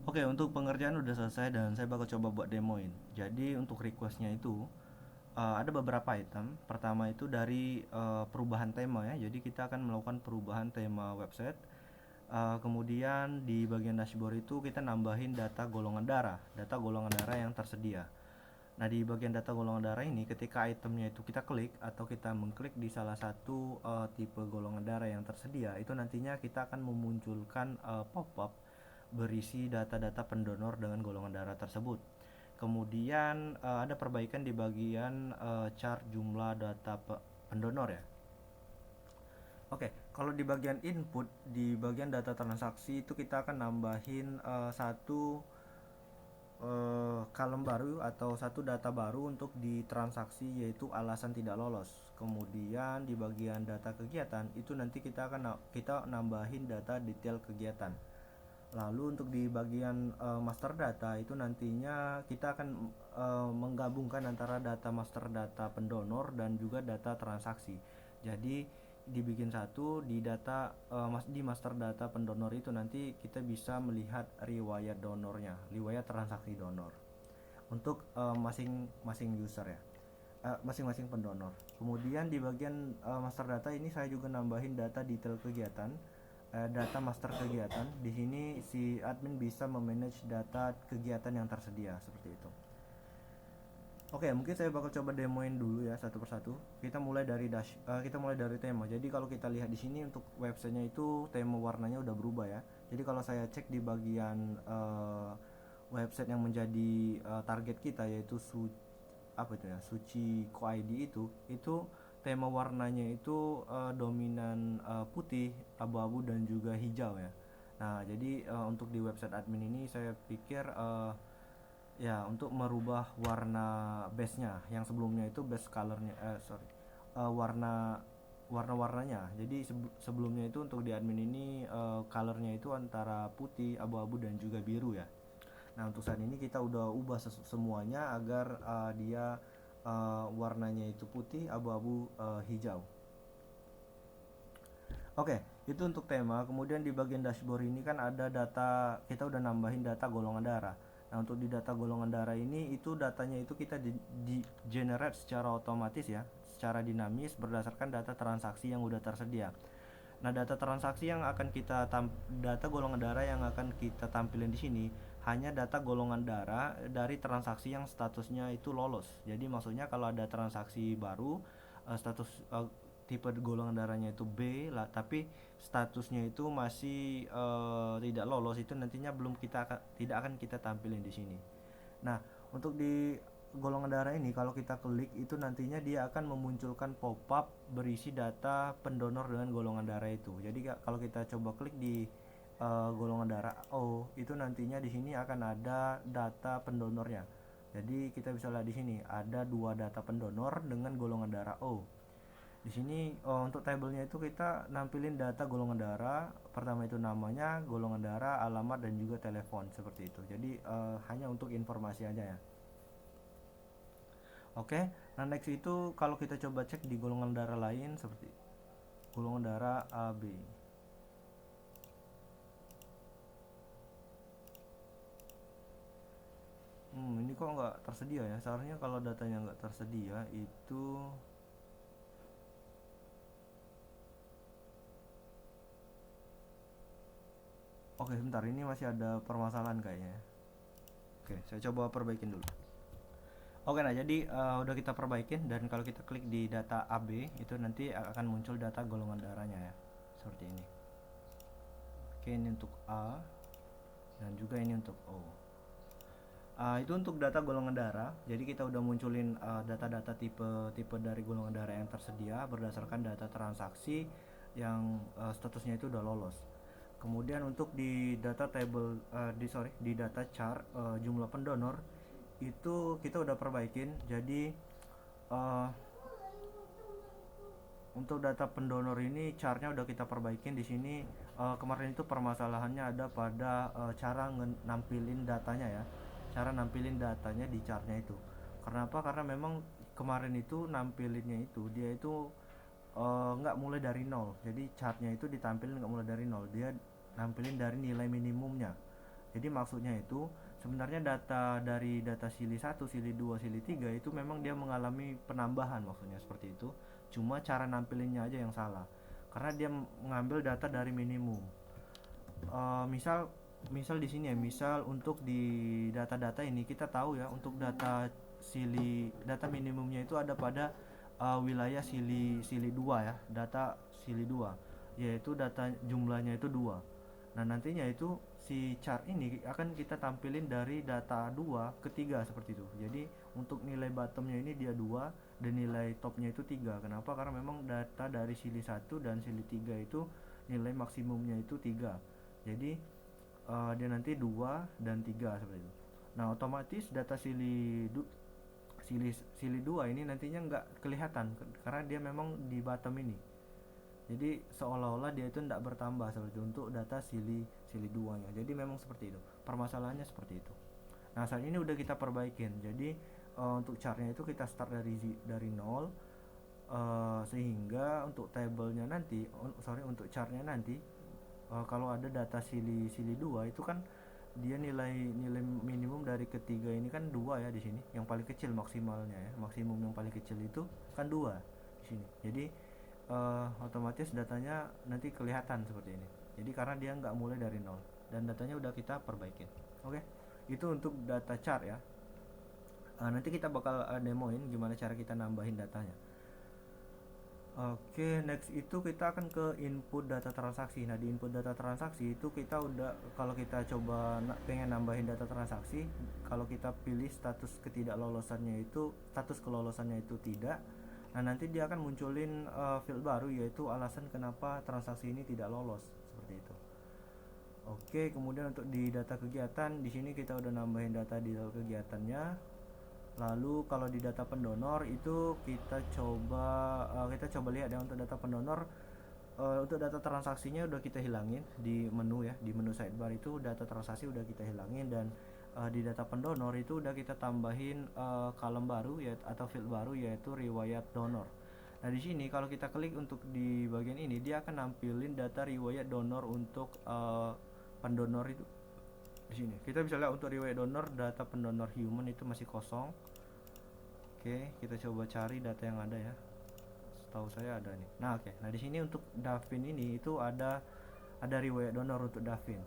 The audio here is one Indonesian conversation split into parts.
Oke, untuk pengerjaan udah selesai dan saya bakal coba buat demoin. Jadi untuk requestnya itu ada beberapa item. Pertama itu dari perubahan tema ya. Jadi kita akan melakukan perubahan tema website. Kemudian di bagian dashboard itu kita nambahin data golongan darah yang tersedia. Nah, di bagian data golongan darah ini ketika itemnya itu kita klik atau kita mengklik di salah satu tipe golongan darah yang tersedia, itu nantinya kita akan memunculkan pop-up berisi data-data pendonor dengan golongan darah tersebut. Kemudian ada perbaikan di bagian chart jumlah data pendonor ya. Oke, kalau di bagian input, di bagian data transaksi itu kita akan nambahin satu kolom baru atau satu data baru untuk di transaksi, yaitu alasan tidak lolos. Kemudian di bagian data kegiatan itu nanti kita nambahin data detail kegiatan. Lalu untuk di bagian master data itu nantinya kita akan menggabungkan antara data master data pendonor dan juga data transaksi. Jadi dibikin satu di data di master data pendonor itu nanti kita bisa melihat riwayat donornya, riwayat transaksi donor untuk masing-masing user ya, masing-masing pendonor. Kemudian di bagian master data ini saya juga nambahin data detail kegiatan, data master kegiatan. Di sini si admin bisa memanage data kegiatan yang tersedia seperti itu. Oke, mungkin saya bakal coba demoin dulu ya satu persatu. Kita mulai dari tema. Jadi kalau kita lihat di sini untuk websitenya itu tema warnanya udah berubah ya. Jadi kalau saya cek di bagian website yang menjadi target kita, yaitu apa itu ya, Suci ID itu tema warnanya itu dominan putih, abu-abu dan juga hijau ya. Nah, jadi untuk di website admin ini saya pikir ya untuk merubah warna base-nya yang sebelumnya itu base colornya warna warna-warnanya. Jadi sebelumnya itu untuk di admin ini colornya itu antara putih, abu-abu dan juga biru ya. Nah, untuk saat ini kita udah ubah semuanya agar dia warnanya itu putih, abu-abu, hijau. Oke, itu untuk tema. Kemudian di bagian dashboard ini kan ada data, kita udah nambahin data golongan darah. Nah, untuk di data golongan darah ini itu datanya itu kita di generate secara otomatis ya, secara dinamis berdasarkan data transaksi yang udah tersedia. Nah, data golongan darah yang akan kita tampilin di sini hanya data golongan darah dari transaksi yang statusnya itu lolos. Jadi maksudnya kalau ada transaksi baru, status tipe golongan darahnya itu B lah, tapi statusnya itu masih tidak lolos, itu nantinya tidak akan kita tampilin di sini. Nah, untuk di golongan darah ini kalau kita klik itu nantinya dia akan memunculkan pop-up berisi data pendonor dengan golongan darah itu. Jadi kalau kita coba klik di golongan darah O, itu nantinya di sini akan ada data pendonornya. Jadi kita bisa lihat di sini ada dua data pendonor dengan golongan darah O. Di sini untuk tabelnya itu kita nampilin data golongan darah. Pertama itu namanya, golongan darah, alamat dan juga telepon seperti itu. Jadi hanya untuk informasi aja ya. Oke, nah next itu kalau kita coba cek di golongan darah lain seperti golongan darah AB. Ini kok nggak tersedia ya? Seharusnya kalau datanya nggak tersedia itu. Oke, sebentar, ini masih ada permasalahan kayaknya. Oke, saya coba perbaikin dulu. Oke, nah jadi udah kita perbaikin dan kalau kita klik di data AB itu nanti akan muncul data golongan darahnya ya. Seperti ini. Oke, ini untuk A dan juga ini untuk O. Itu untuk data golongan darah. Jadi kita udah munculin data-data tipe dari golongan darah yang tersedia berdasarkan data transaksi yang statusnya itu udah lolos. Kemudian untuk di data table di data chart jumlah pendonor itu kita udah perbaikin. Jadi uh, untuk data pendonor ini chartnya udah kita perbaikin di sini. Kemarin itu permasalahannya ada pada cara nampilin datanya ya, cara nampilin datanya di chartnya itu. Kenapa? Karena memang kemarin itu nampilinnya itu dia itu nggak mulai dari nol. Jadi chartnya itu ditampilin nggak mulai dari nol, dia nampilin dari nilai minimumnya. Jadi maksudnya itu sebenarnya data dari data sili 1, sili 2, sili 3 itu memang dia mengalami penambahan, maksudnya seperti itu. Cuma cara nampilinnya aja yang salah. Karena dia mengambil data dari minimum. Misal misal di sini ya, misal untuk di data-data ini kita tahu ya, untuk data minimumnya itu ada pada wilayah sili sili 2 ya, data sili 2, yaitu data jumlahnya itu 2. Nah, nantinya itu si chart ini akan kita tampilin dari data 2 ke 3 seperti itu. Jadi untuk nilai bottomnya ini dia 2 dan nilai topnya itu 3. Kenapa? Karena memang data dari sili 1 dan sili 3 itu nilai maksimumnya itu 3. Jadi dia nanti 2 dan 3 seperti itu. Nah, otomatis data sili 2 ini nantinya nggak kelihatan karena dia memang di bottom ini. Jadi seolah-olah dia itu tidak bertambah seperti itu untuk data sili 2 nya. Jadi memang seperti itu. Permasalahannya seperti itu. Nah, saat ini udah kita perbaikin. Jadi untuk chartnya itu kita start dari 0, sehingga untuk tabelnya nanti, untuk chartnya nanti, kalau ada data sili 2 itu kan dia nilai nilai minimum dari ketiga ini kan 2 ya di sini. Yang paling kecil maksimalnya ya. Maksimum yang paling kecil itu kan 2 di sini. Jadi otomatis datanya nanti kelihatan seperti ini. Jadi karena dia nggak mulai dari 0 dan datanya udah kita perbaikin. Oke. Itu untuk data chart ya. Nanti kita bakal demoin gimana cara kita nambahin datanya. Oke, next itu kita akan ke input data transaksi. Nah, di input data transaksi itu kita udah, kalau kita coba pengen nambahin data transaksi, kalau kita pilih status ketidaklolosannya itu, status kelolosannya itu tidak. Nah, nanti dia akan munculin field baru, yaitu alasan kenapa transaksi ini tidak lolos, seperti itu. Oke, kemudian untuk di data kegiatan, di sini kita udah nambahin data di data kegiatannya. Lalu kalau di data pendonor itu kita coba lihat ya, untuk data pendonor, untuk data transaksinya udah kita hilangin di menu ya, di menu sidebar itu data transaksi udah kita hilangin, dan di data pendonor itu udah kita tambahin kolom baru ya, atau field baru, yaitu riwayat donor. Nah, di sini kalau kita klik untuk di bagian ini, dia akan nampilin data riwayat donor untuk pendonor itu. Di sini kita bisa lihat untuk riwayat donor, data pendonor human itu masih kosong. Oke, kita coba cari data yang ada ya. Setahu saya ada nih. Nah, oke. Nah, di sini untuk Davin ini itu ada riwayat donor untuk Davin.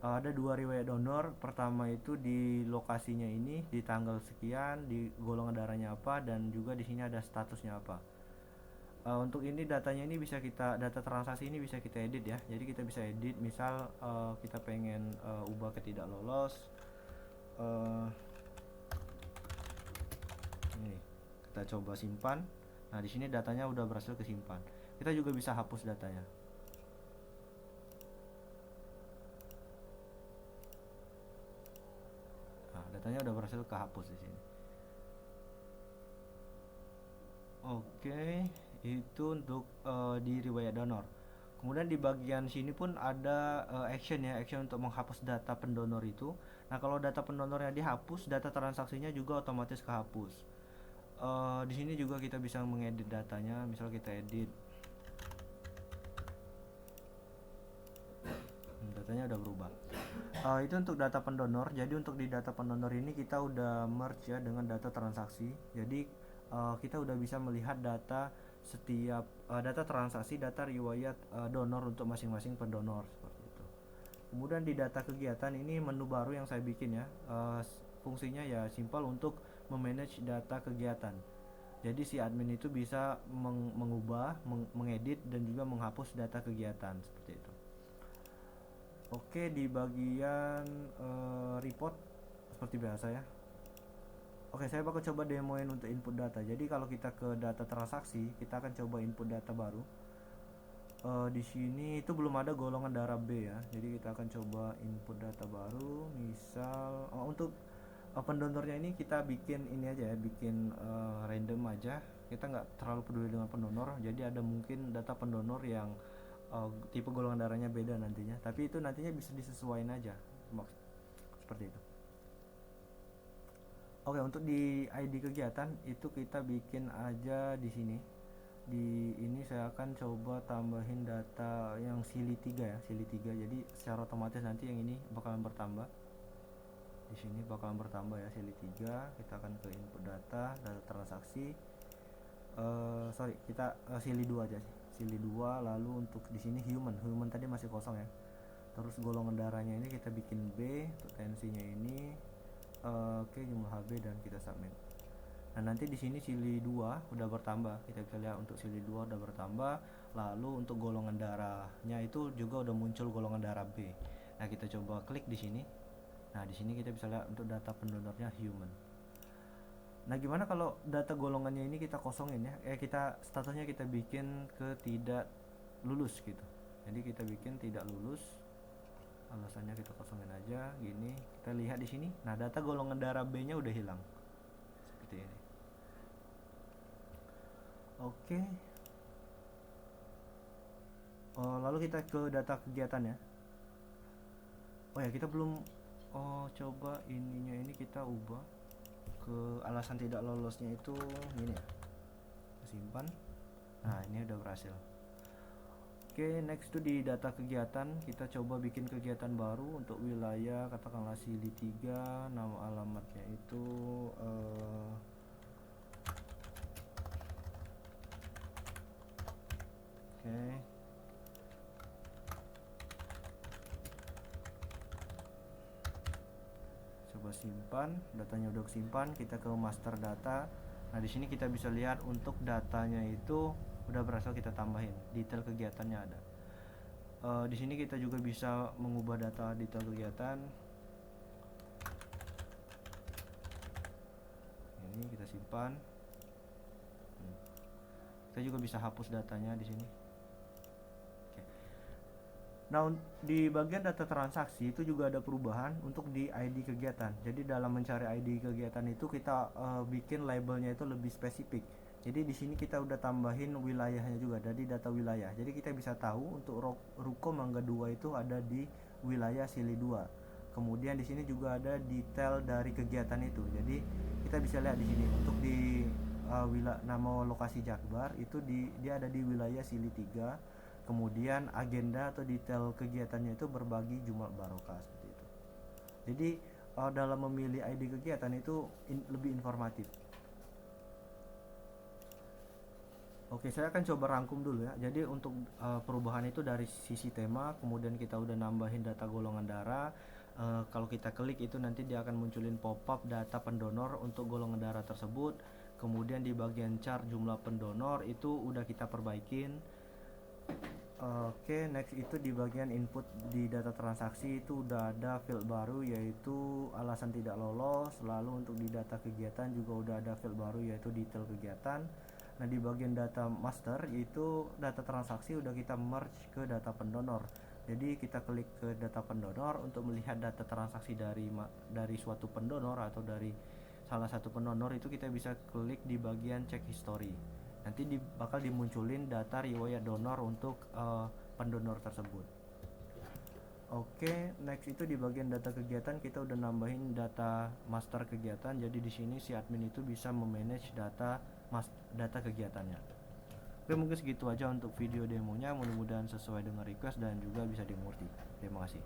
Ada 2 riwayat donor. Pertama itu di lokasinya ini, di tanggal sekian, di golongan darahnya apa, dan juga di sini ada statusnya apa. Untuk ini datanya ini data transaksi ini bisa kita edit ya. Jadi kita bisa edit, misal kita pengen ubah ke tidak lolos. Ini kita coba simpan. Nah, di sini datanya udah berhasil kesimpan. Kita juga bisa hapus datanya. Nah, datanya udah berhasil kehapus di sini. Oke, itu untuk di riwayat donor. Kemudian di bagian sini pun ada action ya, action untuk menghapus data pendonor itu. Nah, kalau data pendonornya dihapus, data transaksinya juga otomatis kehapus. Di sini juga kita bisa mengedit datanya, misal kita edit, datanya udah berubah. Itu untuk data pendonor. Jadi untuk di data pendonor ini kita udah merge ya dengan data transaksi. Jadi kita udah bisa melihat data setiap data transaksi, data riwayat donor untuk masing-masing pendonor seperti itu. Kemudian di data kegiatan ini menu baru yang saya bikin ya. Fungsinya ya simpel untuk memanage data kegiatan. Jadi si admin itu bisa mengubah, mengedit, dan juga menghapus data kegiatan seperti itu. Oke, di bagian report seperti biasa ya. Oke, saya bakal coba demoin untuk input data. Jadi kalau kita ke data transaksi, kita akan coba input data baru. Di sini itu belum ada golongan darah B ya. Jadi kita akan coba input data baru. Misal untuk pendonornya ini kita bikin ini aja ya, bikin random aja. Kita nggak terlalu peduli dengan pendonor. Jadi ada mungkin data pendonor yang tipe golongan darahnya beda nantinya, tapi itu nantinya bisa disesuaikan aja, seperti itu. Oke, untuk di ID kegiatan itu kita bikin aja di sini. Di ini saya akan coba tambahin data yang sili 3 ya, sili 3. Jadi secara otomatis nanti yang ini bakalan bertambah. Di sini bakalan bertambah ya sili 3. Kita akan ke input data transaksi. Sorry, kita sili 2 aja sih. Sili 2, lalu untuk di sini human tadi masih kosong ya. Terus golongan darahnya ini kita bikin B, untuk tensinya ini oke, jumlah HB dan kita submit. Nah, nanti di sini sili 2 udah bertambah. Kita bisa lihat untuk sili 2 udah bertambah. Lalu untuk golongan darahnya itu juga udah muncul golongan darah B. Nah, kita coba klik di sini. Nah, di sini kita bisa lihat untuk data pendonornya human. Nah, gimana kalau data golongannya ini kita kosongin ya? Kita statusnya kita bikin ke tidak lulus gitu. Jadi kita bikin tidak lulus. Alasannya kita kosongin aja gini. Kita lihat di sini. Nah, data golongan darah B-nya udah hilang. Seperti ini. Oke. Lalu kita ke data kegiatan ya. Oh ya, kita belum coba ininya ini kita ubah ke alasan tidak lolosnya itu gini ya. Simpan. Nah, ini udah berhasil. Oke, next to di data kegiatan kita coba bikin kegiatan baru untuk wilayah katakanlah sili 3, nama alamatnya itu oke. Coba simpan, datanya udah simpan, kita ke master data. Nah, di sini kita bisa lihat untuk datanya itu udah berhasil kita tambahin, detail kegiatannya ada. Di sini kita juga bisa mengubah data detail kegiatan. Ini kita simpan. Kita juga bisa hapus datanya di sini. Nah, di bagian data transaksi itu juga ada perubahan untuk di ID kegiatan. Jadi dalam mencari ID kegiatan itu kita bikin labelnya itu lebih spesifik. Jadi di sini kita udah tambahin wilayahnya juga, dari data wilayah. Jadi kita bisa tahu untuk Ruko Mangga 2 itu ada di wilayah Sili 2. Kemudian di sini juga ada detail dari kegiatan itu. Jadi kita bisa lihat di sini untuk di nama lokasi Jakbar itu dia ada di wilayah Sili 3. Kemudian agenda atau detail kegiatannya itu berbagi Jumat Barokah seperti itu. Jadi dalam memilih ID kegiatan itu lebih informatif. Oke, saya akan coba rangkum dulu ya. Jadi untuk perubahan itu dari sisi tema, kemudian kita udah nambahin data golongan darah. Kalau kita klik itu nanti dia akan munculin pop-up data pendonor untuk golongan darah tersebut. Kemudian di bagian chart jumlah pendonor itu udah kita perbaikin. Oke, next itu di bagian input di data transaksi itu udah ada field baru yaitu alasan tidak lolos. Lalu untuk di data kegiatan juga udah ada field baru yaitu detail kegiatan. Nah, di bagian data master itu data transaksi udah kita merge ke data pendonor. Jadi kita klik ke data pendonor untuk melihat data transaksi dari suatu pendonor atau dari salah satu pendonor itu kita bisa klik di bagian cek history. Nanti bakal dimunculin data riwayat donor untuk pendonor tersebut. Oke, next itu di bagian data kegiatan kita udah nambahin data master kegiatan. Jadi di sini si admin itu bisa memanage data kegiatannya. Oke, mungkin segitu aja untuk video demonya. Mudah-mudahan sesuai dengan request dan juga bisa dimengerti. Terima kasih.